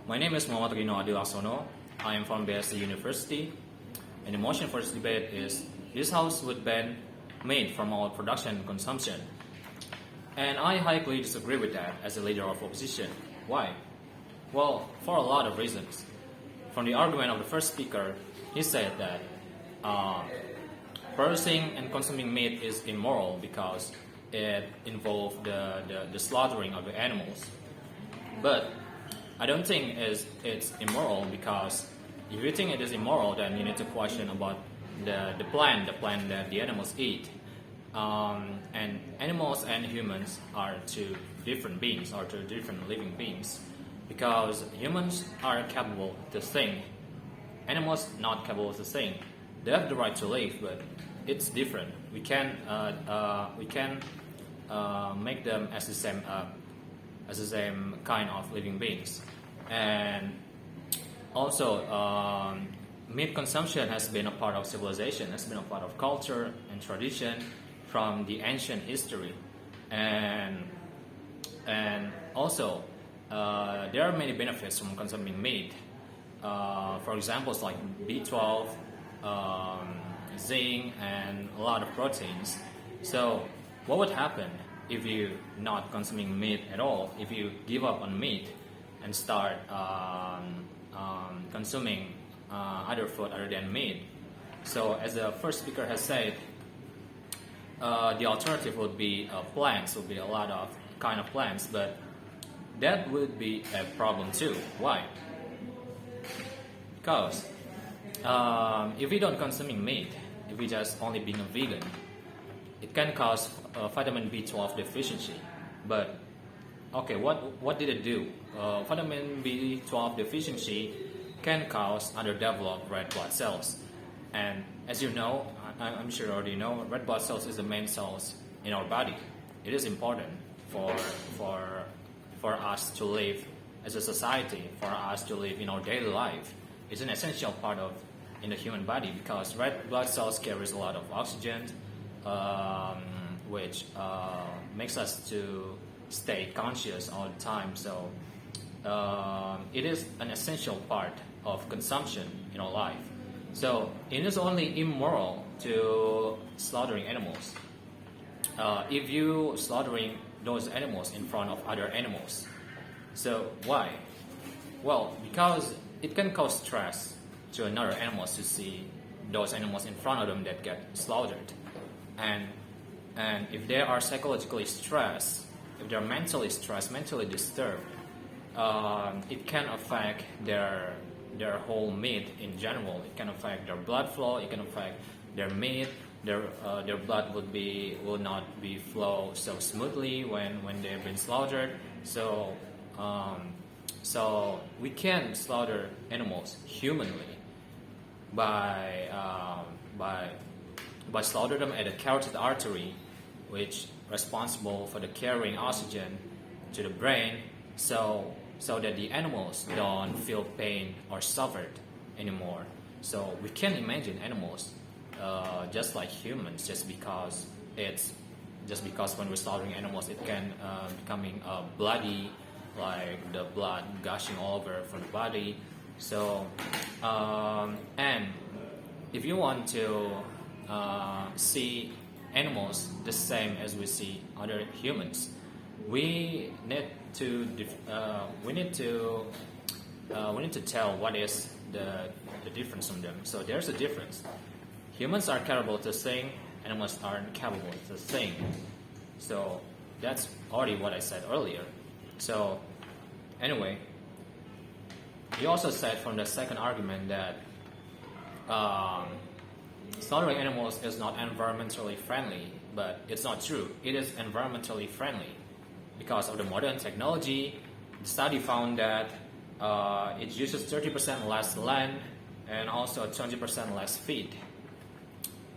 My name is Muhammad Rino I am from BSc University, and the motion for this debate is this house would ban meat from all production and consumption. And I highly disagree with that as a leader of opposition. Why? Well, for a lot of reasons. From the argument of the first speaker, he said that producing and consuming meat is immoral because it involves the slaughtering of the animals. But I don't think it's immoral, because if you think it is immoral, then you need to question about the plant that the animals eat. And animals and humans are two different beings, or two different living beings, because humans are capable to think. Animals not capable to think. They have the right to live, but it's different. We can make them as the same kind of living beings. And also, meat consumption has been a part of civilization, has been a part of culture and tradition from the ancient history. And also, there are many benefits from consuming meat. For example, like B12, zinc, and a lot of proteins. So, what would happen if you not consuming meat at all? If you give up on meat and start consuming other food other than meat? So, as the first speaker has said, the alternative would be plants. Would be a lot of kind of plants, but that would be a problem too. Why? Because if we don't consuming meat, if we just only being a vegan, it can cause vitamin B12 deficiency. But okay, what did it do? Vitamin B12 deficiency can cause underdeveloped red blood cells, and as you know, I'm sure you already know, red blood cells is the main cells in our body. It is important for us to live as a society, for us to live in our daily life. It's an essential part of in the human body, because red blood cells carries a lot of oxygen, which makes us to stay conscious all the time. So it is an essential part of consumption in our life. So it is only immoral to slaughtering animals. If you slaughtering those animals in front of other animals. So why? Well, because it can cause stress to another animals to see those animals in front of them that get slaughtered. And if they are psychologically stressed, if they're mentally stressed, mentally disturbed, it can affect their whole meat in general. It can affect their blood flow. It can affect their meat. Their blood will not be flow so smoothly when they've been slaughtered. So we can slaughter animals humanly by slaughter them at the carotid artery, which responsible for the carrying oxygen to the brain, so that the animals don't feel pain or suffered anymore. So we can imagine animals just like humans, just because when we're slaughtering animals, it can becoming bloody, like the blood gushing all over from the body. So and if you want to see animals the same as we see other humans, we need to tell what is the difference from them. So there's a difference. Humans are capable to think, animals aren't capable to think. So that's already what I said earlier. So anyway, he also said from the second argument that slaughtering animals is not environmentally friendly, but it's not true. It is environmentally friendly because of the modern technology. The study found that it uses 30% less land and also 20% less feed.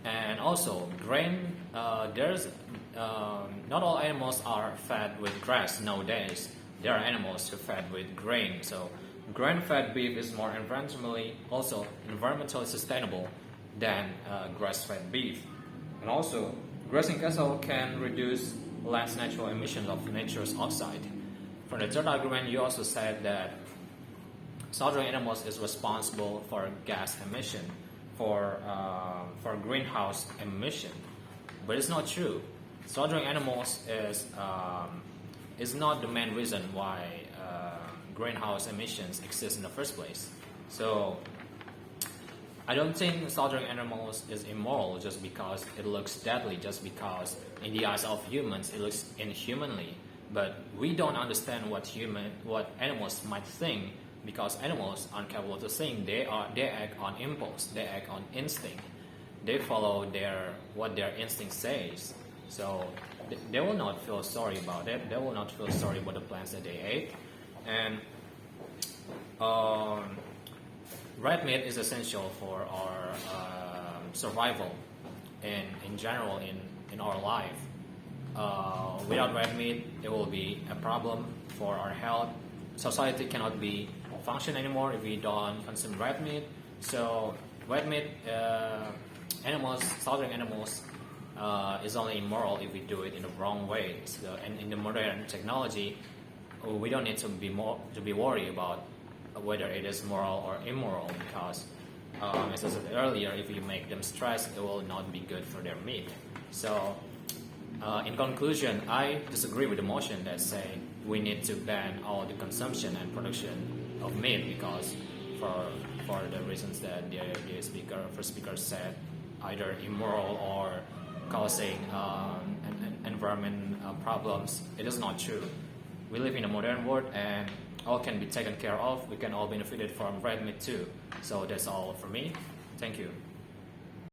And also grain. There's not all animals are fed with grass nowadays. There are animals who are fed with grain. So grain-fed beef is more environmentally sustainable than grass-fed beef. And also, grazing cattle can reduce less natural emissions of nitrous oxide. For the third argument, you also said that slaughtering animals is responsible for gas emission, for greenhouse emission, but it's not true. Slaughtering animals is not the main reason why greenhouse emissions exist in the first place. So I don't think slaughtering animals is immoral just because it looks deadly, just because in the eyes of humans it looks inhumanly. But we don't understand what animals might think, because animals aren't capable of thinking. They act on impulse, they act on instinct. They follow what their instinct says. So they will not feel sorry about it. They will not feel sorry about the plants that they ate. And red meat is essential for our survival in general in our life. Without red meat, it will be a problem for our health. Society cannot be function anymore if we don't consume red meat. So red meat, slaughtering animals, is only immoral if we do it in the wrong way. So, and in the modern technology, we don't need to be worried about whether it is moral or immoral, because as I said earlier, if you make them stressed, it will not be good for their meat. So in conclusion, I disagree with the motion that say we need to ban all the consumption and production of meat, because for the reasons that the first speaker said, either immoral or causing environment problems. It is not true. We live in a modern world, and all can be taken care of. We can all benefit from red meat too. So that's all for me. Thank you.